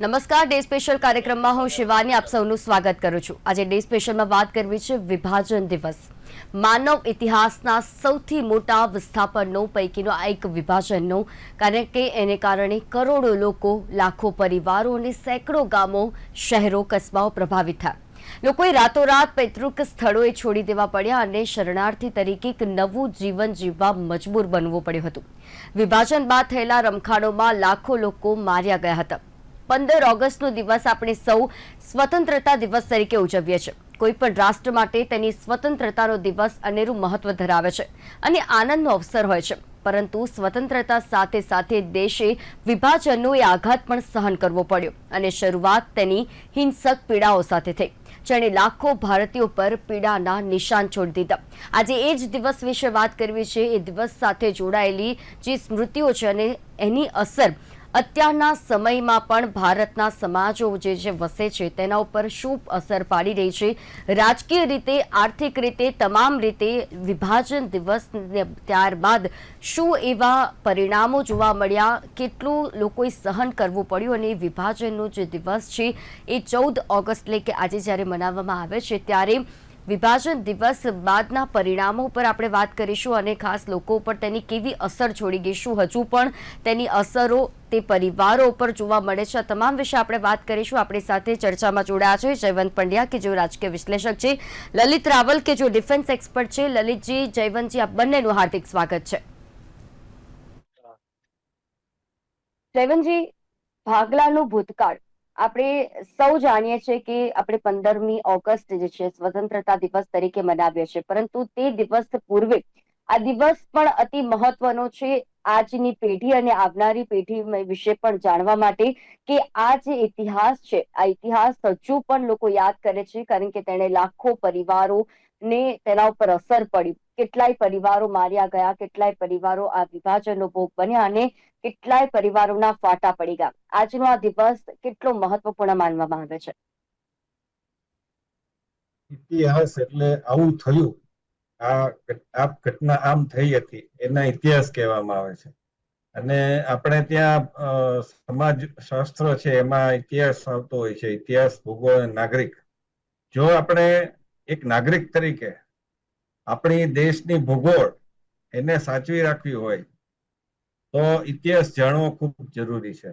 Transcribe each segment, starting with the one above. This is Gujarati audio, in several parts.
નમસ્કાર, ડે સ્પેશિયલ કાર્યક્રમમાં હું શિવાની આપ સૌનું સ્વાગત કરું છું। આજે ડે સ્પેશિયલમાં વાત કરવી છે વિભાજન દિવસ। માનવ ઇતિહાસના સૌથી મોટા વિસ્થાપનનો પૈકીનો આ એક વિભાજનનો, કારણ કે એને કારણે કરોડો લોકો, લાખો પરિવારો અને સેંકડો ગામો, શહેરો, કસ્બાઓ પ્રભાવિત થયા। લોકોએ રાતોરાત પૈતૃક સ્થળોએ છોડી દેવા પડ્યા અને શરણાર્થી તરીકે એક નવું જીવન જીવવા મજબૂર બનવું પડ્યું હતું। વિભાજન બાદ થયેલા રમખાણોમાં લાખો લોકો માર્યા ગયા હતા। 15 ઓગસ્ટનો દિવસ આપણે સૌ સ્વતંત્રતા દિવસ તરીકે ઉજવીએ છીએ। કોઈ પણ રાષ્ટ્ર માટે તેની સ્વતંત્રતાનો દિવસ અનેરું મહત્વ ધરાવે છે અને આનંદનો અવસર હોય છે, પરંતુ સ્વતંત્રતા સાથે સાથે દેશે વિભાજનનો એ આઘાત પણ સહન કરવો પડ્યો અને શરૂઆત તેની હિંસક પીડાઓ સાથે થઈ, જેણે લાખો ભારતીયો પર પીડાના નિશાન છોડી દીધા। આજે એ જ દિવસ વિશે વાત કરવી છે। એ દિવસ સાથે જોડાયેલી જે સ્મૃતિઓ છે અને એની અસર અત્યારના સમયમાં પણ ભારતના સમાજો જે વસે છે તેના ઉપર શું અસર પાડી રહી છે, રાજકીય રીતે, આર્થિક રીતે, તમામ રીતે વિભાજન દિવસ ત્યારબાદ શું એવા પરિણામો જોવા મળ્યા, કેટલું લોકોએ સહન કરવું પડ્યું અને વિભાજનનો જે દિવસ છે એ 14 ઓગસ્ટ એટલે કે આજે જ્યારે મનાવવામાં આવે છે ત્યારે વિભાજન દિવસ બાદના પરિણામો પર આપણે વાત કરીશું અને ખાસ લોકો ઉપર તેની કેવી અસર છોડી ગઈ, શું હજુ પણ તેની અસરો તે પરિવારો ઉપર જોવા મળે છે, આ તમામ વિશે આપણે વાત કરીશું। આપણી સાથે ચર્ચામાં જોડાયા છે જયવંત પંડ્યા કે જેઓ રાજકીય વિશ્લેષક છે, લલિત રાવલ કે જેઓ ડિફેન્સ એક્સપર્ટ છે। લલિતજી, જયવંતજી, આ બંનેનું હાર્દિક સ્વાગત છે। જયવંતજી, ભાગલાનું ભૂતકાળ આપણે સૌ જાણીએ છીએ કે આપણે 15મી ઓગસ્ટ જે છે સ્વતંત્રતા દિવસ તરીકે મનાવીએ છીએ, પરંતુ તે દિવસ પૂર્વે આ દિવસ પણ અતિ મહત્વનો છે આજની પેઢી અને આવનારી પેઢી વિશે પણ જાણવા માટે કે આ જે ઇતિહાસ છે આ ઇતિહાસ હજુ પણ લોકો યાદ કરે છે, કારણ કે તેણે લાખો પરિવારોને તેના ઉપર અસર પડી। કેટલાય પરિવારો માર્યા ગયા, કેટલાય પરિવારો આ વિભાજનનો ભોગ બન્યા અને કેટલાય પરિવારોના ફાટા પડી ગયા। આજનો આ દિવસ કેટલો મહત્વપૂર્ણ માનવામાં આવે છે? ઇતિહાસ એટલે આવું થયું, આ ઘટના આમ થઈ હતી, એના ઇતિહાસ કહેવામાં આવે છે। અને આપણે ત્યાં સમાજ શાસ્ત્ર છે એમાં ઇતિહાસ આવતો હોય છે, ઇતિહાસ, ભૂગોળ, નાગરિક। જો આપણે એક નાગરિક તરીકે આપણી દેશની ભૂગોળ એને સાચવી રાખવી હોય તો ઇતિહાસ જાણવો ખૂબ જરૂરી છે।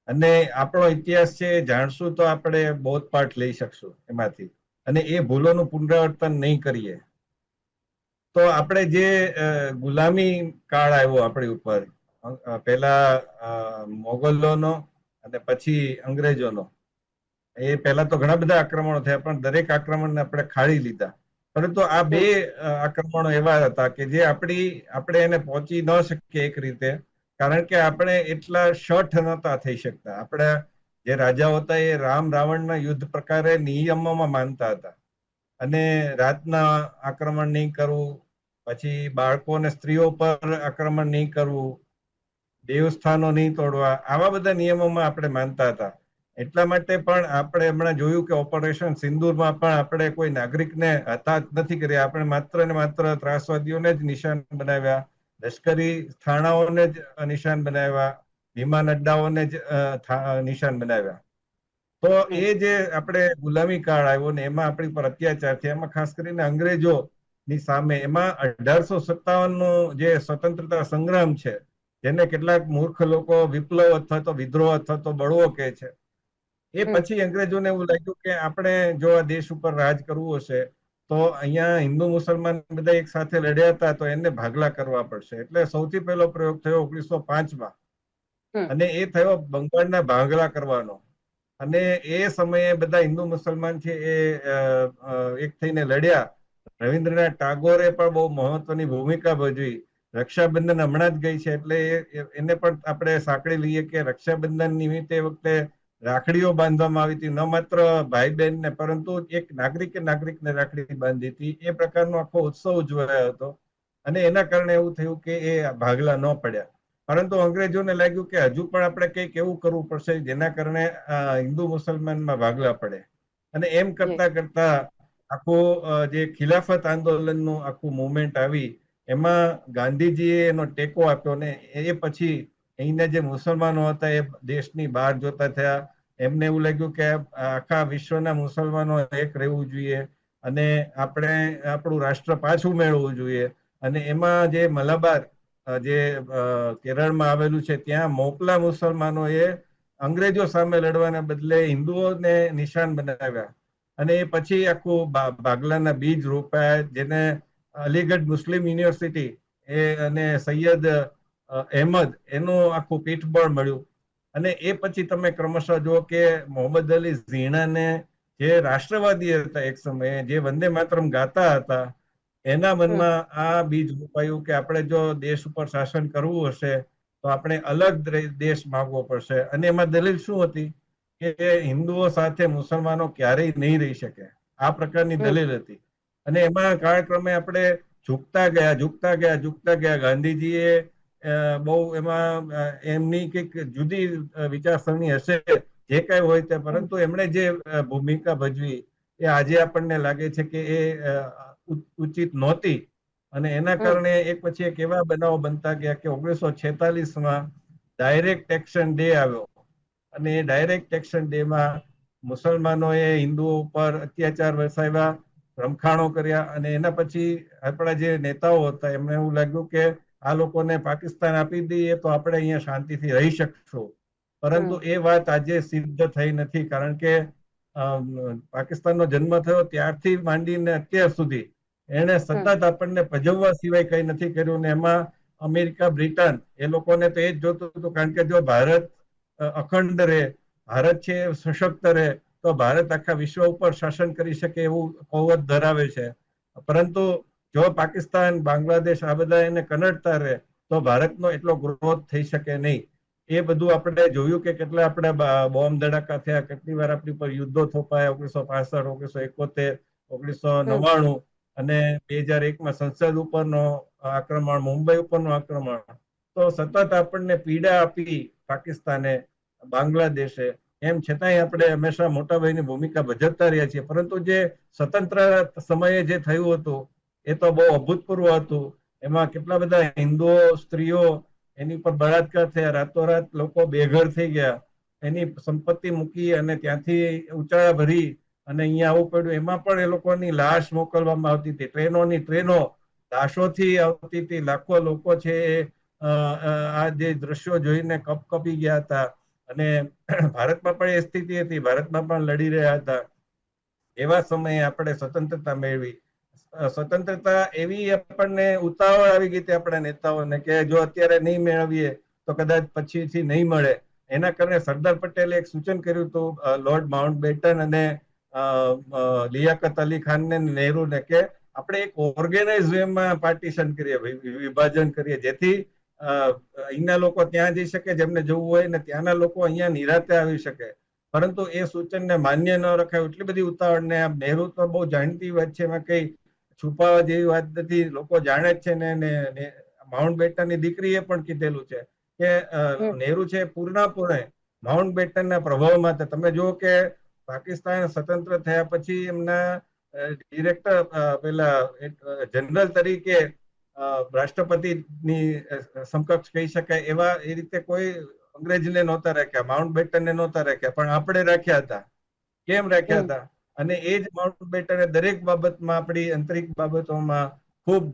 અને આપણો ઇતિહાસ છે જાણશું તો આપણે બોધપાઠ લઈ શકશું એમાંથી, અને એ ભૂલોનું પુનરાવર્તન નહીં કરીએ તો આપણે જે ગુલામી કાળ આવ્યો આપણી ઉપર, પહેલા મોગલોનો અને પછી અંગ્રેજોનો, એ પહેલા તો ઘણા બધા આક્રમણો થયા પણ દરેક આક્રમણને આપણે ખાળી લીધા, પરંતુ આ બે આક્રમણો એવા હતા કે જે આપણે એને પહોંચી ન શકીએ એક રીતે, કારણ કે આપણે એટલા શઠ નહોતા થઈ શકતા। આપણે જે રાજાઓ હતા એ રામ રાવણના યુદ્ધ પ્રકારે નિયમોમાં માનતા હતા, અને રાતના આક્રમણ નહીં કરવું, પછી બાળકો અને સ્ત્રીઓ પર આક્રમણ નહીં કરવું, દેવસ્થાનો નહીં તોડવા, આવા બધા નિયમોમાં આપણે માનતા હતા। એટલા માટે પણ આપણે હમણાં જોયું કે ઓપરેશન સિંદૂરમાં પણ આપણે કોઈ નાગરિકને હતાહત નથી કર્યા, આપણે માત્ર ને માત્ર ત્રાસવાદીઓને જ નિશાન બનાવ્યા, લશ્કરી થાણાઓને જ નિશાન બનાવ્યા, વિમાન અડ્ડાઓને જ નિશાન બનાવ્યા। તો એ જે આપણે ગુલામી કાળ આવ્યો ને એમાં આપણી પર અત્યાચાર છે, એમાં ખાસ કરીને અંગ્રેજોની સામે, એમાં 1857 નો જે સ્વતંત્રતા સંગ્રામ છે, જેને કેટલાક મૂર્ખ લોકો વિપ્લવ અથવા તો વિદ્રોહ અથવા તો બળવો કહે છે, એ પછી અંગ્રેજોને એવું લાગ્યું કે આપણે જો આ દેશ ઉપર રાજ કરવું હશે તો અહીંયા હિન્દુ મુસલમાન બધા એક સાથે લડ્યા હતા તો એને ભાગલા કરવા પડશે। એટલે સૌથી પહેલો પ્રયોગ થયો 1905માં, અને એ થયો બંગાળના ભાગલા કરવાનો। અને એ સમયે બધા હિન્દુ મુસલમાન છે એ એક થઈને લડ્યા। રવિન્દ્રનાથ ટાગોરે પણ બહુ મહત્વની ભૂમિકા ભજવી। રક્ષાબંધન હમણાં જ ગઈ છે એટલે એને પણ આપણે સાંકળી લઈએ કે રક્ષાબંધન નિમિત્તે વખતે રાખડીઓ બાંધવામાં આવી હતી, ન માત્ર ભાઈ બહેનને પરંતુ એક નાગરિકે નાગરિકને રાખડી બાંધી હતી, એ પ્રકારનો આખો ઉત્સવ ઉજવાયો હતો। અને એના કારણે એવું થયું કે એ ભાગલા ન પડ્યા, પરંતુ અંગ્રેજોને લાગ્યું કે હજુ પણ આપણે કંઈક એવું કરવું પડશે જેના કારણે હિન્દુ મુસલમાનમાં ભાગલા પડે। અને એમ કરતા કરતા આખું જે ખિલાફત આંદોલનનું આખું મુવમેન્ટ આવી, એમાં ગાંધીજીએ એનો ટેકો આપ્યો ને એ પછી અહીંના જે મુસલમાનો હતા એ દેશની બહાર જોતા થયા. એમને એવું લાગ્યું કે આખા વિશ્વના મુસલમાનો એક રહેવું જોઈએ અને આપણે આપણું રાષ્ટ્ર પાછું મેળવવું જોઈએ. અને એમાં જે મલાબાર જે કેરળમાં આવેલું છે ત્યાં મોકલા મુસલમાનોએ અંગ્રેજો સામે લડવાના બદલે હિન્દુઓને નિશાન બનાવ્યા અને એ પછી આખું ભાગલાના બીજ રોપાયા, જેને અલીગઢ મુસ્લિમ યુનિવર્સિટી અને સૈયદ અહેમદ એનું આખું પીઠબળ મળ્યું. અને એ પછી તમે ક્રમશઃ જુઓ કે મોહમ્મદ અલી ઝીણાને જે રાષ્ટ્રવાદી હતા એક સમયે, જે વંદે માતરમ ગાતા હતા, એના મનમાં આ બીજ રોપાયું કે આપણે જો દેશ ઉપર શાસન કરવું હશે તો આપણે અલગ દેશ માંગવો પડશે. અને એમાં દલીલ શું હતી કે હિન્દુઓ સાથે મુસલમાનો ક્યારેય નહીં રહી શકે, આ પ્રકારની દલીલ હતી. અને એમાં કાળક્રમે આપણે ઝૂકતા ગયા. ગાંધીજીએ બહુ એમાં એમની કંઈક જુદી વિચારસરણી હશે, જે કઈ હોય તે, પરંતુ એમણે જે ભૂમિકા ભજવી એ આજે આપણને લાગે છે કે એ ઉચિત નહોતી. અને એના કારણે એક પછી એક એવા બનાવો બનતા ગયા કે 1946માં ડાયરેક્ટ એક્શન ડે આવ્યો. અને એ ડાયરેક્ટ એક્શન ડે માં મુસલમાનોએ હિન્દુઓ ઉપર અત્યાચાર વરસાવ્યા, રમખાણો કર્યા. અને એના પછી આપણા જે નેતાઓ હતા એમને એવું લાગ્યું કે આ લોકોને પાકિસ્તાન આપી દઈએ તો આપણે અહીંયા શાંતિથી રહી શકશું. પરંતુ એ વાત આજે સિદ્ધ થઈ નથી, કારણ કે પાકિસ્તાનનો જન્મ થયો ત્યારથી માંડીને અત્યાર સુધી એને સતત આપણને પજવવા સિવાય કઈ નથી કર્યું. ને એમાં અમેરિકા, બ્રિટન એ લોકોને તો એ જ જોતું હતું, કારણ કે જો ભારત અખંડ રહે, ભારત છે સશક્ત રહે, તો ભારત આખા વિશ્વ ઉપર શાસન કરી શકે એવું કૌવત ધરાવે છે. પરંતુ જો પાકિસ્તાન, બાંગ્લાદેશ આ બધા એને કનડતા રહે તો ભારતનો એટલો ગ્રોથ થઈ શકે નહીં. એ બધું આપણે જોયું કે કેટલા આપણે બોમ્બ ધડાકા થયા, કેટલી વાર આપણી પર યુદ્ધો થોપાયા, 1965, 1971, 1999 અને 2001માં સંસદ ઉપરનો આક્રમણ, મુંબઈ ઉપરનું આક્રમણ. તો સતત આપણને પીડા આપી પાકિસ્તાને, બાંગ્લાદેશે. એમ છતાંય આપણે હંમેશા મોટાભાઈની ભૂમિકા ભજવતા રહ્યા છીએ. પરંતુ જે સ્વતંત્ર સમયે જે થયું હતું એ તો બહુ અભૂતપૂર્વ હતું. એમાં કેટલા બધા હિન્દુઓ, સ્ત્રીઓ એની પર બળાત્કાર થયા, રાતોરાત લોકો બેઘર થઈ ગયા, એની સંપત્તિ મૂકી અને ત્યાંથી ઉચાળા ભરી અને અહીંયા આવવું પડ્યું. એમાં પણ એ લોકોની લાશ મોકલવામાં આવતી હતી, ટ્રેનો લાશોથી આવતી હતી. લાખો લોકો છે આ જે દ્રશ્યો જોઈને કપી ગયા હતા. અને ભારતમાં પણ એ સ્થિતિ હતી, ભારતમાં પણ લડી રહ્યા હતા. એવા સમયે આપણે સ્વતંત્રતા મેળવી. સ્વતંત્રતા એવી આપણને ઉતાવળ આવી ગઈ હતી આપણા નેતાઓને કે જો અત્યારે નહીં મેળવીએ તો કદાચ પછીથી નહીં મળે. એના કારણે સરદાર પટેલે એક સૂચન કર્યું હતું લોર્ડ માઉન્ટબેટન અને લિયાકત અલી ખાનને, નહેરુને, કે આપણે એક ઓર્ગેનાઇઝ વેમાં પાર્ટીશન કરીએ, વિભાજન કરીએ, જેથી અહીંના લોકો ત્યાં જઈ શકે જેમને જવું હોય, ને ત્યાંના લોકો અહીંયા નિરાતે આવી શકે. પરંતુ એ સૂચનને માન્ય ન રખાયું. એટલી બધી ઉતાવળ. ને નહેરુ તો બહુ જાણીતી વાત છે, એમાં કઈ છુપાવા જેવી વાત નથી, લોકો જાણે જ છે. ને માઉન્ટબેટનની દીકરીએ પણ કીધેલું છે કે નહેરુ છે પૂર્ણપણે માઉન્ટબેટનના પ્રભાવમાં હતા. તમે જુઓ કે પાકિસ્તાન સ્વતંત્ર થયા પછી એમના ડિરેક્ટર, પેલા જનરલ તરીકે રાષ્ટ્રપતિની સમકક્ષ કહી શકાય એવા એ રીતે કોઈ અંગ્રેજને નહોતા રાખ્યા, માઉન્ટબેટનને નહોતા રાખ્યા, પણ આપણે રાખ્યા હતા. કેમ રાખ્યા હતા? અને એ જ માઉન્ટબેટને દરેક બાબતમાં, આપણી આંતરિક બાબતોમાં ખૂબ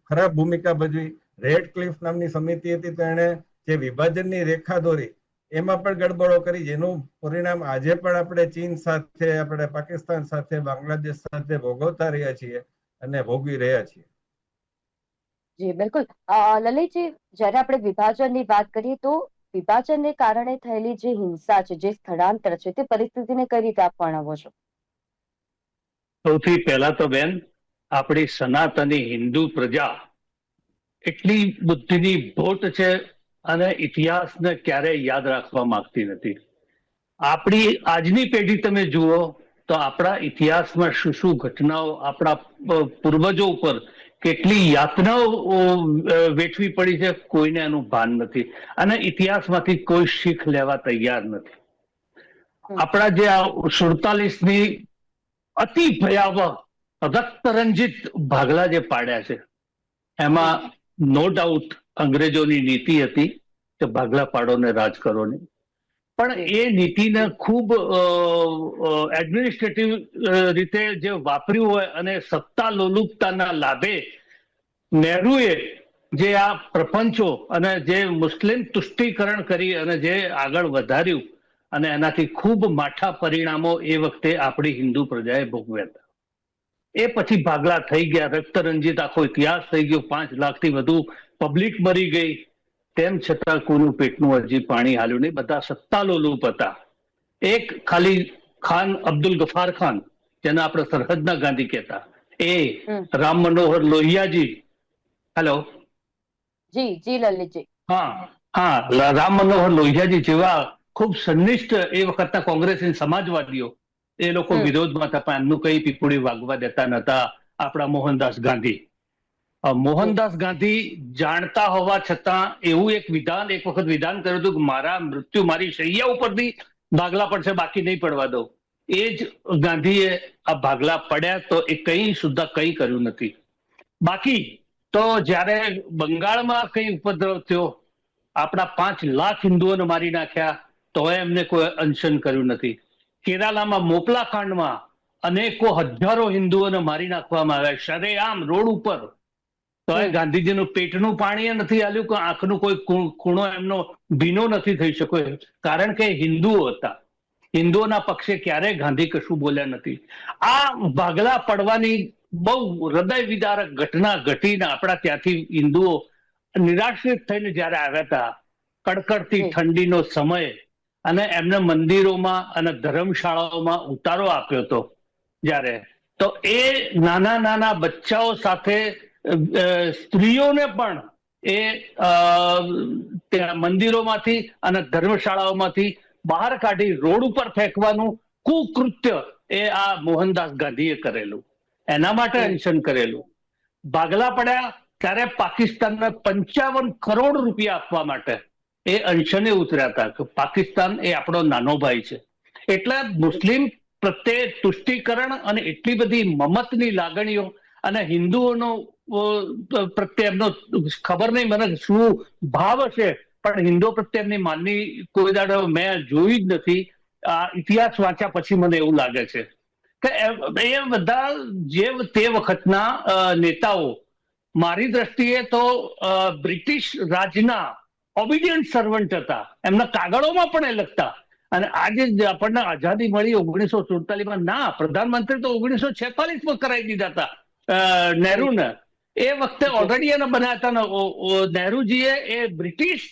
ખરાબ ભૂમિકા ભજવી. રેડ ક્લિફ નામની સમિતિ હતી, તો એને જે વિભાજનની રેખા દોરી એમાં પણ ગડબડો કરી, જેનું પરિણામ આજે પણ આપણે ચીન સાથે, આપણે પાકિસ્તાન સાથે, બાંગ્લાદેશ સાથે ભોગવતા રહ્યા છીએ અને ભોગવી રહ્યા છીએ. જી બિલકુલ. લલિતજી, જ્યારે આપણે વિભાજનની વાત કરીએ તો વિભાજનને કારણે થયેલી જે હિંસા છે, જે સ્થળાંતર છે, તે પરિસ્થિતિને કઈ રીતે આપ વર્ણવો છો? સૌથી પહેલા તો બેન, આપણી સનાતની હિન્દુ પ્રજા એટલી બુદ્ધિની ભોટ છે અને ઇતિહાસને ક્યારેય યાદ રાખવા માંગતી નથી. આપણી આજની પેઢી તમે જુઓ તો આપણા ઇતિહાસમાં શું શું ઘટનાઓ, આપણા પૂર્વજો ઉપર કેટલી યાતનાઓ વેઠવી પડી છે, કોઈને એનું ભાન નથી. અને ઇતિહાસમાંથી કોઈ શીખ લેવા તૈયાર નથી. આપણા જે આ 47ની અતિ ભયાવહ રક્તરંજિત ભાગલા જે પાડ્યા છે, એમાં નો ડાઉટ અંગ્રેજોની નીતિ હતી કે ભાગલા પાડો ને રાજ કરો ની, પણ એ નીતિને ખૂબ એડમિનિસ્ટ્રેટિવ રીતે જે વાપર્યું હોય અને સત્તા લોલુપતાના લાભે નહેરુએ જે આ પ્રપંચો અને જે મુસ્લિમ તુષ્ટિકરણ કરી અને જે આગળ વધાર્યું અને એનાથી ખૂબ માઠા પરિણામો એ વખતે આપણી હિન્દુ પ્રજાએ ભોગવ્યા હતા. એ પછી ભાગલા થઈ ગયા, રક્તરંજિત આખો ઇતિહાસ થઈ ગયો, 5 લાખથી વધુ પબ્લિક મરી ગઈ, તેમ છતાં કોઈનું પેટનું હજી પાણી હાલ્યું નહીં. બધા સત્તાલોલુપ હતા. એક ખાલી ખાન અબ્દુલ ગફાર ખાન, જેને આપણે સરહદના ગાંધી કહેતા, એ રામ મનોહર લોહિયાજી, હેલો, જી જી લલિતજી, હા, રામ મનોહર લોહિયાજી જેવા ખૂબ સન્નિષ્ઠ એ વખતના કોંગ્રેસી સમાજવાદીઓ, એ લોકો વિરોધમાં હતા, પણ એમનું કઈ પીપુડી વાગવા દેતા નતા આપણા મોહનદાસ ગાંધી. મોહનદાસ ગાંધી જાણતા હોવા છતાં એવું એક વખત વિધાન કર્યું હતું કે મારા મૃત્યુ મારી શૈયા ઉપરથી ભાગલા પડશે, બાકી નહીં પડવા દઉં. એ જ ગાંધીએ આ ભાગલા પડ્યા તો એ કંઈ સુદ્ધા કંઈ કર્યું નથી. બાકી તો જ્યારે બંગાળમાં કઈ ઉપદ્રવ થયો, આપણા 5 લાખ હિન્દુઓને મારી નાખ્યા, તો એમને કોઈ અનશન કર્યું નથી. કેરાલામાં મોપલા કાંડમાં અનેકો હજારો હિન્દુઓને મારી નાખવામાં આવ્યા શરેઆમ રોડ ઉપર, તો એ ગાંધીજીનું પેટનું પાણી નથી આલ્યું કે આંખનું કોઈ ખૂણો એમનો ભીનો નથી થઈ શક્યો, કારણ કે હિન્દુઓ હતા. હિન્દુઓના પક્ષે ક્યારેય ગાંધી કશું બોલ્યા નથી. આ ભાગલા પડવાની બહુ હૃદય વિદારક ઘટના ઘટીને આપણા ત્યાંથી હિન્દુઓ નિરાશ્રિત થઈને જયારે આવ્યા હતા, કડકડતી ઠંડીનો સમય, અને એમને મંદિરોમાં અને ધર્મશાળાઓમાં ઉતારો આપ્યો હતો જ્યારે, તો એ નાના નાના બચ્ચાઓ સાથે સ્ત્રીઓને પણ એ મંદિરોમાંથી અને ધર્મશાળાઓમાંથી બહાર કાઢી રોડ ઉપર ફેંકવાનું કુકૃત્ય એ આ મોહનદાસ ગાંધીએ કરેલું, એના માટે અનશન કરેલું. ભાગલા પડ્યા ત્યારે પાકિસ્તાનને 55 કરોડ રૂપિયા આપવા માટે એ અનશને ઉતર્યા હતા કે પાકિસ્તાન એ આપણો નાનો ભાઈ છે. એટલે મુસ્લિમ પ્રત્યે તુષ્ટિકરણ અને એટલી બધી મમતની લાગણીઓ અને હિન્દુઓનો પ્રત્યે એમનો ખબર નહીં મને શું ભાવ હશે, પણ હિન્દુઓ પ્રત્યે એમની માનની કોઈ દાડો મેં જોઈ જ નથી. આ ઇતિહાસ વાંચ્યા પછી મને એવું લાગે છે કે એ બધા જે તે વખતના નેતાઓ મારી દ્રષ્ટિએ તો બ્રિટિશ રાજના ઓબિડિયન્ટ સર્વન્ટ હતા. એમના કાગળોમાં પણ એ લખતા. અને આજે આપણને આઝાદી મળી 1947માં, ના, પ્રધાનમંત્રી તો 1946માં કરાવી દીધા હતા નહેરુને. એ વખતે ઓલરેડી એને બનાવ્યા હતા ને નહેરુજીએ. એ બ્રિટિશ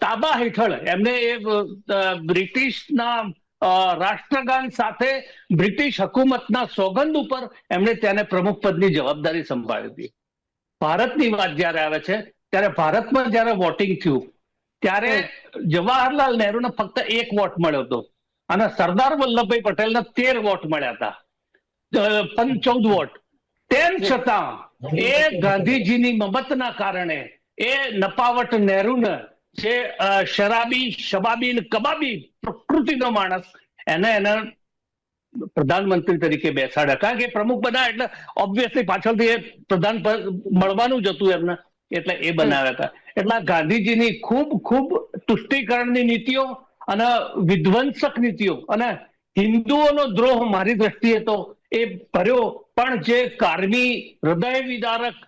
તાબા હેઠળ એમને એ બ્રિટિશના રાષ્ટ્રગાન સાથે બ્રિટિશ હુકુમતના સોગંદ ઉપર એમણે તેને પ્રમુખ પદની જવાબદારી સંભાળી હતી. ભારતની વાત જયારે આવે છે ત્યારે ભારતમાં જયારે વોટિંગ થયું ત્યારે જવાહરલાલ નહેરુને ફક્ત 1 વોટ મળ્યો હતો અને સરદાર વલ્લભભાઈ પટેલને 13 વોટ મળ્યા હતા, 14 વોટ. તેમ છતાં એ ગાંધીજીની મમતના કારણે એ નપાવટ નહેરુને, જે શરાબી શબાબી કબાબી પ્રકૃતિનો માણસ, એને પ્રધાનમંત્રી તરીકે બેસાડ્યા. કારણ કે પ્રમુખ બનાવ્યા એટલે ઓબ્વિયસલી પાછળથી એ પ્રધાન મળવાનું જ હતું એમને, એટલે એ બનાવ્યા હતા. એટલે ગાંધીજીની ખૂબ તુષ્ટિકરણની નીતિઓ અને વિધ્વંસક નીતિઓ અને હિન્દુઓનો દ્રોહ મારી દ્રષ્ટિએ તો એ ભર્યો, પણ જે કારમી હૃદય વિદારક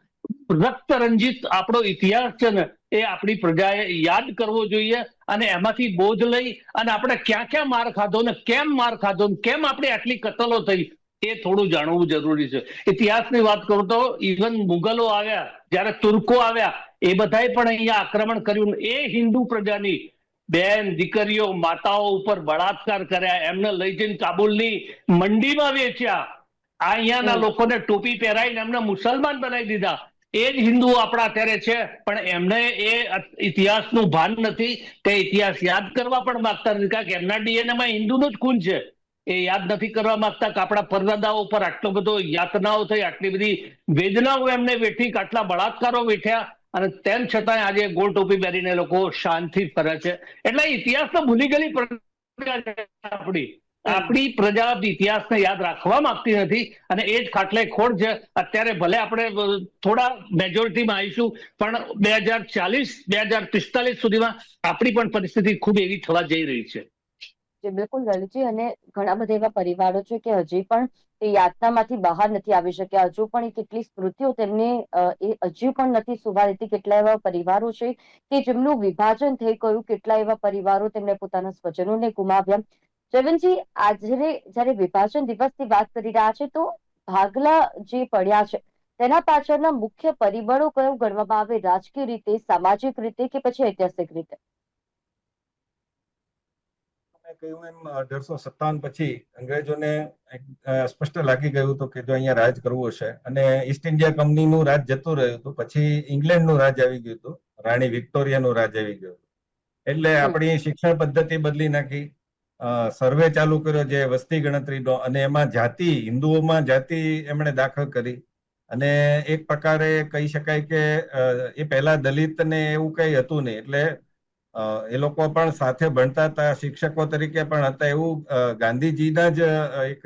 રક્તરંજિત આપણો ઇતિહાસ છે ને, એ આપણી પ્રજાએ યાદ કરવો જોઈએ અને એમાંથી બોધ લઈ અને આપણે ક્યાં ક્યાં માર ખાધો ને કેમ માર ખાધો ને કેમ આપણી આટલી કતલો થઈ એ થોડું જાણવું જરૂરી છે. ઇતિહાસની વાત કરું તો ઇવન મુગલો આવ્યા, જ્યારે તુર્કો આવ્યા, એ બધાએ પણ અહીંયા આક્રમણ કર્યું. એ હિન્દુ પ્રજાની બેન દીકરીઓ માતાઓ ઉપર બળાત્કાર કર્યા, એમને લઈ જઈને કાબુલની મંડીમાં વેચ્યા. અહીંયાના લોકોને ટોપી પહેરાવીને એમને મુસલમાન બનાવી દીધા. એ જ હિન્દુઓ આપણા અત્યારે છે, પણ એમને એ ઇતિહાસનું ભાન નથી. તે ઇતિહાસ યાદ કરવા પણ માંગતા નથી, કારણ કે એમના ડીએનએમાં હિન્દુનો જ ખૂન છે. એ યાદ નથી કરવા માંગતા કે આપણા પરદાદાઓ ઉપર આટલો બધો યાતનાઓ થઈ, આટલી બધી વેદનાઓ એમને વેઠી, આટલા બળાત્કારો વેઠ્યા, અને તેમ છતાં આજે ગોળ ટોપી પહેરીને લોકો શાંતિ ફરે છે. એટલે ઇતિહાસ તો ભૂલી ગયેલી પ્રજા આપણી. આપણી પ્રજા ઇતિહાસને યાદ રાખવા માંગતી નથી અને એ જ ખાટલે ખોટ છે. અત્યારે ભલે આપણે થોડા મેજોરિટીમાં આવીશું, પણ 2040-2045 સુધીમાં આપણી પણ પરિસ્થિતિ ખૂબ એવી થવા જઈ રહી છે. બિલકુલ લલિતજી, અને ઘણા બધા એવા પરિવારો છે કે હજી પણ એ યાતનામાંથી બહાર નથી આવી શક્યા. હજુ પણ એ કેટલી સ્મૃતિઓ તેમને એ હજુ પણ નથી સુવારેતી. કેટલા એવા પરિવારો છે કે જેમનું વિભાજન થઈ ગયું, કેટલા એવા પરિવારો તેમને પોતાના સ્વજનોને ગુમાવ્યા. જયવંતજી, આજે જયારે વિભાજન દિવસની વાત કરી રહ્યા છે, તો ભાગલા જે પડ્યા છે તેના પાછળના મુખ્ય પરિબળો કયો ગણવામાં આવે? રાજકીય રીતે, સામાજિક રીતે, કે પછી ઐતિહાસિક રીતે? કહ્યું એમ 1857 પછી અંગ્રેજોને સ્પષ્ટ લાગી ગયું હતું કે જો અહીંયા રાજ કરવું હશે, અને ઈસ્ટ ઇન્ડિયા કંપનીનું રાજ જતું રહ્યું હતું, પછી ઇંગ્લેન્ડનું રાજ આવી ગયું હતું, રાણી વિક્ટોરિયાનું રાજ આવી ગયું. એટલે આપણી શિક્ષણ પદ્ધતિ બદલી નાખી, સર્વે ચાલુ કર્યો જે વસ્તી ગણતરીનો, અને એમાં જાતિ, હિન્દુઓમાં જાતિ એમણે દાખલ કરી. અને એક પ્રકારે કહી શકાય કે એ પહેલા દલિત ને એવું કઈ હતું નહીં, એટલે એ લોકો પણ સાથે ભણતા હતા, શિક્ષકો તરીકે પણ હતા. એવું ગાંધીજીના જ એક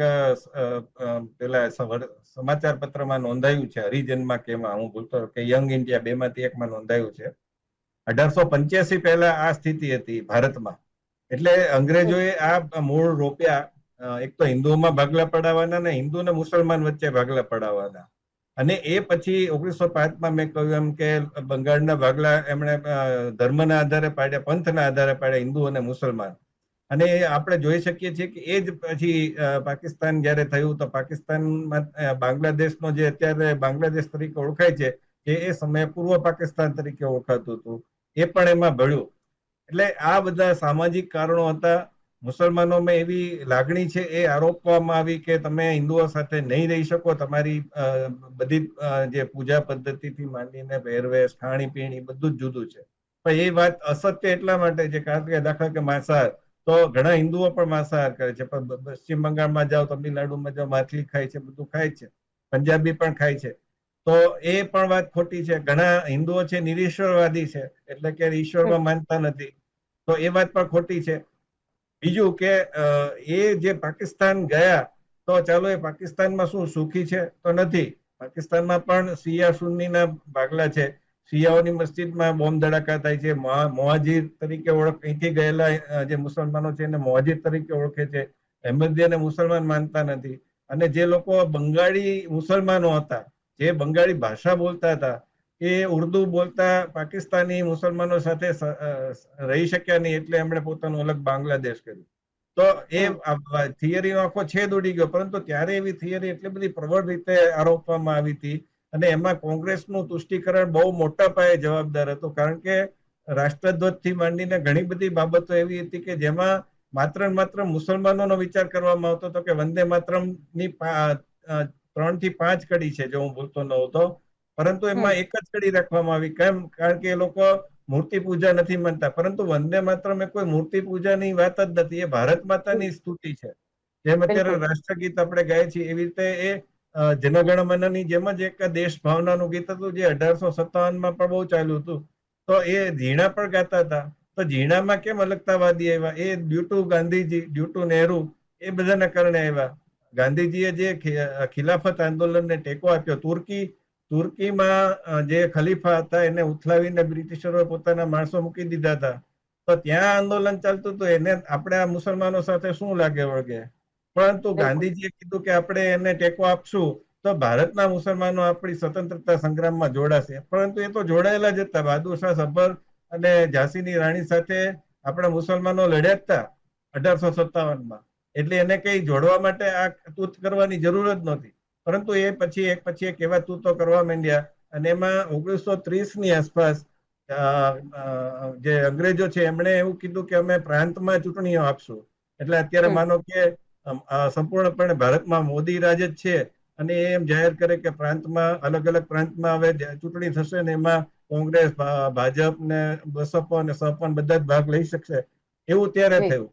પેલા સમાચાર પત્રમાં નોંધાયું છે, હરિજનમાં કે એમાં, હું ભૂલતો કે યંગ ઇન્ડિયા, બેમાંથી એકમાં નોંધાયું છે. 1885 પહેલા આ સ્થિતિ હતી ભારતમાં. એટલે અંગ્રેજોએ આ મૂળ રોપ્યા, એક તો હિન્દુઓમાં ભાગલા પડાવવાના ને હિન્દુ ને મુસલમાન વચ્ચે ભાગલા પડાવવાના. અને એ પછી 1905માં મેં કહ્યું એમ કે બંગાળના ભાગલા એમણે ધર્મના આધારે પાડ્યા, પંથના આધારે પાડ્યા, હિન્દુ અને મુસલમાન. અને આપણે જોઈ શકીએ છીએ કે એ જ પછી પાકિસ્તાન જયારે થયું, તો પાકિસ્તાનમાં બાંગ્લાદેશનો જે અત્યારે બાંગ્લાદેશ તરીકે ઓળખાય છે, એ સમયે પૂર્વ પાકિસ્તાન તરીકે ઓળખાતું હતું, એ પણ એમાં ભળ્યું. એટલે આ બધા સામાજિક કારણો હતા. મુસલમાનોમાં એવી લાગણી છે એ આરોપવામાં આવી કે તમે હિન્દુઓ સાથે નહીં રહી શકો, તમારી બધી જે પૂજા પદ્ધતિથી માંડીને પહેરવેશ, ખાણીપીણી બધું જ જુદું છે. પણ એ વાત અસત્ય એટલા માટે છે કારણ કે દાખલા કે માંસાહાર, તો ઘણા હિન્દુઓ પણ માંસાહાર કરે છે, પણ પશ્ચિમ બંગાળમાં જાઓ, તમિલનાડુમાં જાઓ, માછલી ખાય છે, બધું ખાય છે, પંજાબી પણ ખાય છે. તો એ પણ વાત ખોટી છે. ઘણા હિન્દુઓ છે નિરીશ્વરવાદી છે, એટલે કે ઈશ્વરમાં માનતા નથી, તો એ વાત પણ ખોટી છે. બીજું કે એ જે પાકિસ્તાન ગયા, તો ચાલો એ પાકિસ્તાનમાં શું સુખી છે? તો નથી. પાકિસ્તાનમાં પણ શિયા સુન્નીના ભાગલા છે. શિયાઓની મસ્જિદમાં બોમ્બ ધડાકા થાય છે. મોહાજીર તરીકે અહીંથી ગયેલા જે મુસલમાનો છે એને મોહાજીર તરીકે ઓળખે છે. અહેમદિયાને મુસલમાન માનતા નથી. અને જે લોકો બંગાળી મુસલમાનો હતા, જે બંગાળી ભાષા બોલતા હતા, એ ઉર્દુ બોલતા પાકિસ્તાની મુસલમાનો સાથે રહી શક્યા નહીં, એટલે એમણે પોતાનું અલગ બાંગ્લાદેશ કર્યું. તો એ થિયરીનો આખો છેદ ઉડી ગયો. પરંતુ ત્યારે એવી થિયરી એટલી બધી પ્રબળ રીતે આરોપવામાં આવી હતી, અને એમાં કોંગ્રેસનું તુષ્ટિકરણ બહુ મોટા પાયે જવાબદાર હતું, કારણ કે રાષ્ટ્રધ્વજથી માંડીને ઘણી બધી બાબતો એવી હતી કે જેમાં માત્ર ને માત્ર મુસલમાનોનો વિચાર કરવામાં આવતો હતો કે વંદે માતરમની 3 થી 5 કડી છે, જો હું ભૂલતો ન હોતો, પરંતુ એમાં એક જ કડી રાખવામાં આવી. કેમ? કારણ કે એ લોકો મૂર્તિ પૂજા નથી માનતા. પરંતુ વંદે માતરમ એ કોઈ મૂર્તિ પૂજાની વાત જ નથી, એ ભારત માતાની સ્તુતિ છે. જેમ અત્યારે રાષ્ટ્રગીત આપણે ગાઈએ છીએ, એવી રીતે એ જનગણ મનની જેમ જ એક દેશ ભાવનાનું ગીત હતું, જે 1857માં પણ બહુ ચાલ્યું હતું. તો એ ઝીણા પણ ગાતા હતા. તો ઝીણામાં કેમ અલગતાવાદી આવ્યા? એ due to Gandhiji, due to Nehru, એ બધાના કારણે આવ્યા. ગાંધીજીએ જે ખિલાફત આંદોલનને ટેકો આપ્યો, તુર્કીમાં જે ખલીફા હતા એને ઉથલાવીને બ્રિટિશરોએ પોતાના માણસો મૂકી દીધા હતા. તો ત્યાં આંદોલન ચાલતું હતું, એને આપણે આ મુસલમાનો સાથે શું લાગે વળગે? પરંતુ ગાંધીજીએ કીધું કે આપણે એને ટેકો આપશું તો ભારતના મુસલમાનો આપણી સ્વતંત્રતા સંગ્રામમાં જોડાશે. પરંતુ એ તો જોડાયેલા જ હતા. બહાદુર શાહ સફર અને ઝાંસીની રાણી સાથે આપણા મુસલમાનો લડ્યા હતા 1857માં. એટલે એને કઈ જોડવા માટે આ તૂત કરવાની જરૂર જ નહોતી. પરંતુ એ પછી એક એવા તૂતો કરવા માંડ્યા, અને એમાં 1930ની આસપાસ જે અંગ્રેજો છે એમણે એવું કીધું કે અમે પ્રાંતમાં ચૂંટણીઓ આપશું. એટલે અત્યારે માનો કે સંપૂર્ણપણે ભારતમાં મોદી રાજ જ છે, અને એ એમ જાહેર કરે કે પ્રાંતમાં, અલગ અલગ પ્રાંતમાં હવે ચૂંટણી થશે ને એમાં કોંગ્રેસ, ભાજપ ને બસપા અને સપા બધા જ ભાગ લઈ શકશે, એવું ત્યારે થયું.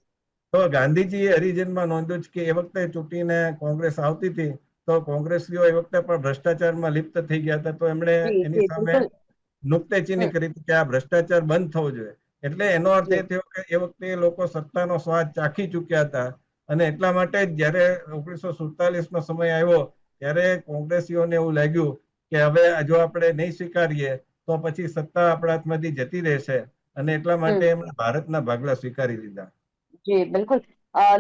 તો ગાંધીજીએ હરિજનમાં નોંધ્યું કે એ વખતે ચૂંટીને કોંગ્રેસ આવતી હતી, તો કોંગ્રેસીઓ એ વખતે પણ ભ્રષ્ટાચારમાં લિપ્ત થઈ ગયા હતા. તો એમણે એની સામે નુક્તેચીની કરી કે આ ભ્રષ્ટાચાર બંધ થવો જોઈએ. એટલે એનો અર્થ એ થયો કે એ વખતે લોકો સત્તાનો સ્વાદ ચાખી ચુક્યા હતા, અને એટલા માટે જ જયારે 1947 સમય આવ્યો ત્યારે કોંગ્રેસીઓને એવું લાગ્યું કે હવે જો આપણે નહીં સ્વીકારીએ તો પછી સત્તા આપણા હાથમાંથી જતી રહેશે, અને એટલા માટે એમણે ભારતના ભાગલા સ્વીકારી લીધા. જી બિલકુલ.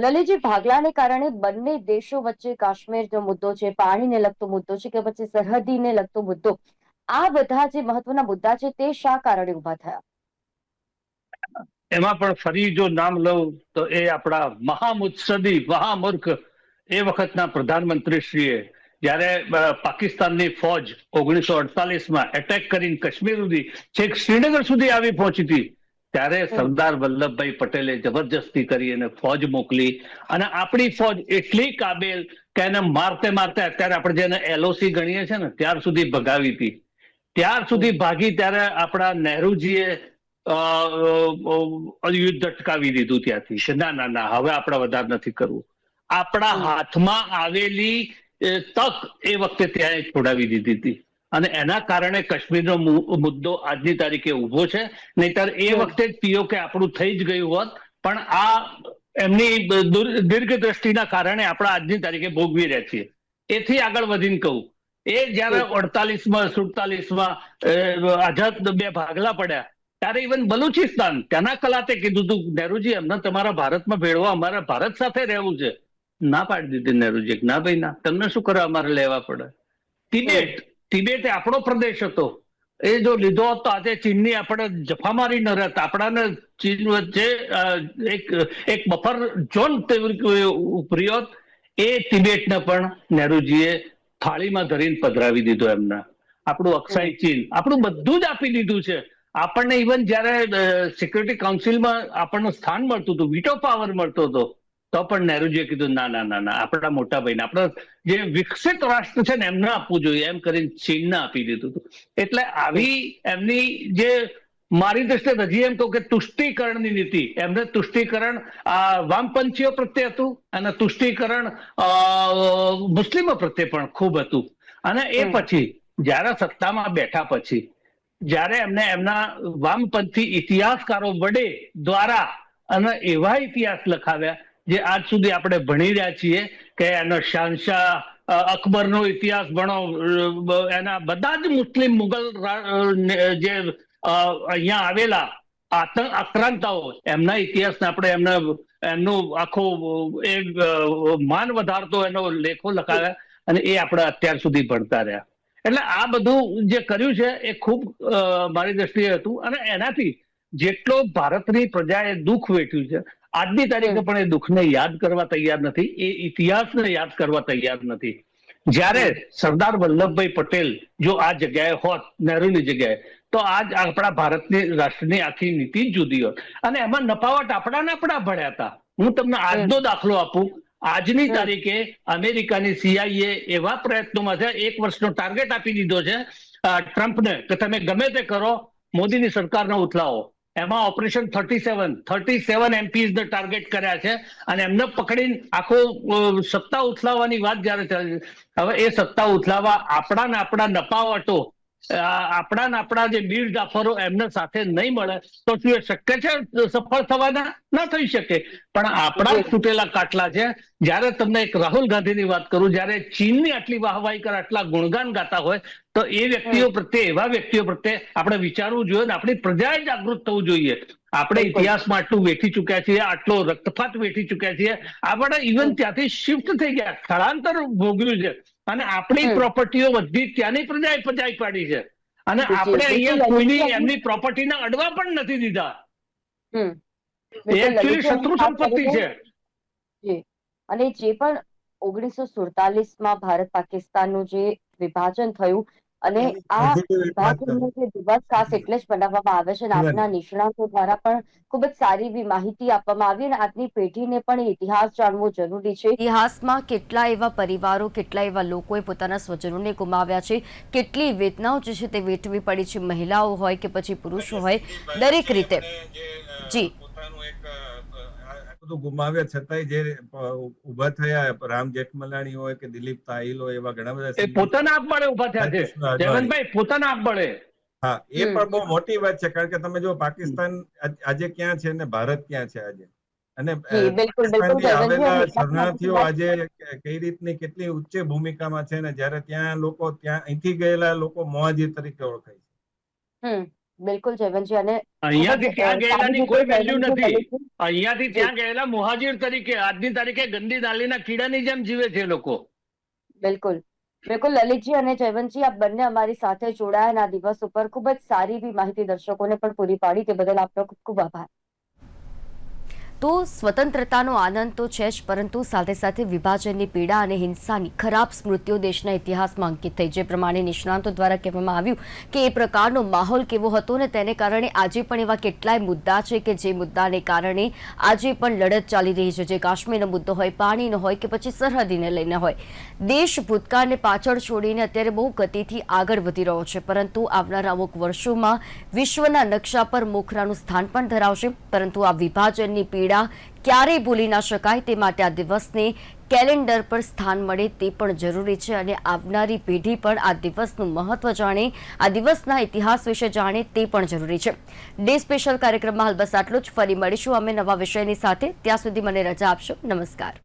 લલિતજી, ભાગલાને કારણે બંને દેશો વચ્ચે કાશ્મીરનો મુદ્દો છે, પાણીને લગતો મુદ્દો છે કે પછી સરહદીને લગતો મુદ્દો, આ બધા જે મહત્વના મુદ્દા છે તે શા કારણે ઉભા થયા? એમાં પણ ફરી જો નામ લઉં તો એ આપણા મહામુત્સદી મહામૂર્ખ એ વખતના પ્રધાનમંત્રીશ્રીએ જ્યારે પાકિસ્તાનની ફોજ 1948માં એટેક કરીને કાશ્મીર સુધી છેક શ્રીનગર સુધી આવી પહોંચી હતી, ત્યારે સરદાર વલ્લભભાઈ પટેલે જબરજસ્તી કરી અને ફોજ મોકલી, અને આપણી ફોજ એટલી કાબેલ કે એને મારતે મારતે અત્યારે આપણે જેને LOC ગણીએ છીએ ને ત્યાર સુધી ભગાવી હતી. ત્યાર સુધી ભાગી ત્યારે આપણા નહેરુજીએ યુદ્ધ અટકાવી દીધું ત્યાંથી કે ના ના ના, હવે આપણે વધારે નથી કરવું. આપણા હાથમાં આવેલી તક એ વખતે ત્યાં છોડાવી દીધી હતી, અને એના કારણે કાશ્મીરનો મુદ્દો આજની તારીખે ઉભો છે. નહીતર એ વખતે જ POK આપણું થઈ જ ગયું હોત, પણ આ એમની દીર્ઘ દ્રષ્ટિના કારણે આપણે આજની તારીખે ભોગવી રહ્યા છીએ. એથી આગળ વધીને કહું, એ જયારે 48માં 47માં આઝાદ બે ભાગલા પડ્યા ત્યારે ઇવન બલુચિસ્તાન ત્યાંના કલાતે કીધું હતું, નહેરુજી અમને તમારા ભારતમાં ભેળવા, અમારે ભારત સાથે રહેવું છે. ના પાડી દીધી નહેરુજી, ના ભાઈ ના, તમને શું કરવા અમારે લેવા પડે. તિબેટ એ આપણો પ્રદેશ હતો, એ જો લીધો હોત તો આજે ચીનની આપણે જફામારી ન રહેત. આપણાને ચીન વચ્ચે એક બફર ઝોન ઉભરી હોત. એ તિબેટને પણ નહેરુજીએ થાળીમાં ધરીને પધરાવી દીધો એમને. આપણું અક્ષાઈ ચીન, આપણું બધું જ આપી દીધું છે. આપણને ઇવન જયારે સિક્યુરિટી કાઉન્સિલમાં આપણને સ્થાન મળતું હતું, વીટો પાવર મળતો હતો, તો પણ નહેરુજીએ કીધું ના ના ના ના, આપણા મોટા ભાઈને, આપણા જે વિકસિત રાષ્ટ્ર છે ને એમને આપવું જોઈએ, એમ કરીને ચીનને આપી દીધું હતું. એટલે આવી એમની જે મારી દ્રષ્ટિએ હજી એમ કહું કે તુષ્ટિકરણની નીતિ, એમને તુષ્ટિકરણ વામપંથીઓ પ્રત્યે હતું અને તુષ્ટિકરણ મુસ્લિમો પ્રત્યે પણ ખૂબ હતું. અને એ પછી જયારે સત્તામાં બેઠા પછી જ્યારે એમને એમના વામપંથી ઇતિહાસકારો વડે દ્વારા અને એવા ઇતિહાસ લખાવ્યા જે આજ સુધી આપણે ભણી રહ્યા છીએ, કે એનો શહનશાહ અકબરનો ઇતિહાસ ભણો, એના બધા જ મુસ્લિમ મુગલ જે અહીંયા આવેલા આક્રાંતાઓ, એમના ઇતિહાસને આપણે એમનું આખો એ માન વધારતો એનો લેખો લખાવ્યા, અને એ આપણે અત્યાર સુધી ભણતા રહ્યા. એટલે આ બધું જે કર્યું છે એ ખૂબ મારી દ્રષ્ટિએ હતું, અને એનાથી જેટલો ભારતની પ્રજાએ દુઃખ વેઠ્યું છે આજની તારીખે પણ એ દુઃખને યાદ કરવા તૈયાર નથી, એ ઇતિહાસને યાદ કરવા તૈયાર નથી. જ્યારે સરદાર વલ્લભભાઈ પટેલ જો આ જગ્યાએ હોત, નહેરુની જગ્યાએ, તો આજ આપણા ભારતની રાષ્ટ્રની આખી નીતિ જ જુદી હોત. અને એમાં નફાવટ આપણા ભળ્યા હતા. હું તમને આજનો દાખલો આપું. આજની તારીખે અમેરિકાની CIA એવા પ્રયત્નોમાં છે, 1 વર્ષનો ટાર્ગેટ આપી દીધો છે ટ્રમ્પને કે તમે ગમે તે કરો, મોદીની સરકારને ઉથલાવો. એમાં ઓપરેશન 37 MPs ને ટાર્ગેટ કર્યા છે, અને એમને પકડીને આખો સત્તા ઉથલાવવાની વાત જયારે ચાલે છે. હવે એ સત્તા ઉથલાવવા આપણા નપાવટો, આપણા જે મીર જાફરો એમને સાથે નહીં મળે તો શું એ શક્ય છે સફળ થવાના? ના થઈ શકે. પણ આપણા તૂટેલા કાટલા છે. જયારે તમને એક રાહુલ ગાંધીની વાત કરું, જયારે ચીનની આટલી વાહવાહી કરે, આટલા ગુણગાન ગાતા હોય, તો એ વ્યક્તિઓ પ્રત્યે, એવા વ્યક્તિઓ પ્રત્યે આપણે વિચારવું જોઈએ, આપણી પ્રજાએ જાગૃત થવું જોઈએ. આપણે ઇતિહાસમાં આટલું વેઠી ચુક્યા છીએ, આટલો રક્તપાત વેઠી ચુક્યા છીએ. આપણે ઇવન ત્યાંથી શિફ્ટ થઈ ગયા, સ્થળાંતર ભોગવ્યું છે, અને આપણી પ્રોપર્ટીઓ બધી ત્યાંની પ્રજાએ પચાવી પાડી છે, અને આપણે અહીંયા કોઈની એમની પ્રોપર્ટીને અડવા પણ નથી દીધા. એ એકચ્યુઅલી શત્રુ સંપત્તિ છે. અને જે પણ 1947માં ભારત પાકિસ્તાનનું જે વિભાજન થયું, અને આ વિભાજનનો જે દિવસ ખાસ એટલે જ બનાવવામાં આવે છે, અને આપના નિષ્ણાતો દ્વારા પણ ખૂબ જ સારી એવી માહિતી આપવામાં આવી, અને આજની પેઢીને પણ ઇતિહાસ જાણવો જરૂરી છે. ઇતિહાસમાં કેટલા એવા પરિવારો, કેટલા એવા લોકોએ પોતાના સ્વજનોને ગુમાવ્યા છે, કેટલી વેદનાઓ જે છે તે વેઠવી પડી છે, મહિલાઓ હોય કે પછી પુરુષો હોય, દરેક રીતે. જી, ગુમાવ્યા છતાંય જે ઉભા થયા, રામ જેઠમલાણી હોય કે દિલીપ તાહિલ હોય, એવા ઘણા બધા પોતાના આપબળે ઉભા થયા છે. જયવંતભાઈ પોતાના આપબળે. હા, એ પણ બહુ મોટી વાત છે, કારણ કે તમે જો પાકિસ્તાન આજે ક્યાં છે ને ભારત ક્યાં છે આજે. અને જી બિલકુલ બિલકુલ પાકિસ્તાનથી જયવંતજી, આવેલા અને શરણાર્થીઓ આજે કઈ રીતની કેટલી ઉચ્ચ ભૂમિકામાં છે ને જ્યારે ત્યાં લોકો ત્યાં અહીંથી ગયેલા લોકો મોહાજીર તરીકે ઓળખાય છે. બિલકુલ જયવંતજી, અને અહીંયાથી ત્યાં ગયેલાની કોઈ વેલ્યુ નથી. લલિતજી, અહીંયાથી ત્યાં ગયેલા મુહાજીર તરીકે આજની તારીખે ગંદી નાલીના કીડાની જેમ જીવે છે લોકો. બિલકુલ બિલકુલ લલિતજી અને જયવંતજી, આપ બંને અમારી સાથે જોડાયા અને આ દિવસ ઉપર ખૂબ જ સારી એવી માહિતી દર્શકોને પણ પૂરી પાડી, તે બદલ આપનો ખૂબ ખૂબ આભાર. તો સ્વતંત્રતાનો આનંદ તો છે જ, પરંતુ સાથે સાથે વિભાજનની પીડા અને હિંસાની ખરાબ સ્મૃતિઓ દેશના ઇતિહાસમાં અંકિત થઈ. જે પ્રમાણે નિષ્ણાંતો દ્વારા કહેવામાં આવ્યું કે એ પ્રકારનો માહોલ કેવો હતો ને તેને કારણે આજે પણ એવા કેટલાય મુદ્દા છે કે જે મુદ્દાને કારણે આજે પણ લડત ચાલી રહી છે. જે કાશ્મીરનો મુદ્દો હોય, પાણીનો હોય કે પછી સરહદીને લઈને હોય, દેશ ભૂતકાળને પાછળ છોડીને અત્યારે બહુ ગતિથી આગળ વધી રહ્યો છે, પરંતુ આવનારા અમુક વર્ષોમાં વિશ્વના નકશા પર મોખરાનું સ્થાન પણ ધરાવશે. પરંતુ આ વિભાજનની પીડા ક્યારેય ભૂલી ના શકાય, તે માટે આ દિવસને કેલેન્ડર પર સ્થાન મળે તે પણ જરૂરી છે, અને આવનારી પેઢી પણ આ દિવસનું મહત્વ જાણે, આ દિવસના ઇતિહાસ વિશે જાણે તે પણ જરૂરી છે. ડે સ્પેશિયલ કાર્યક્રમમાં હાલ બસ આટલું જ. ફરી મળીશું અમે નવા વિષયની સાથે. ત્યાં સુધી મને રજા આપશો. નમસ્કાર.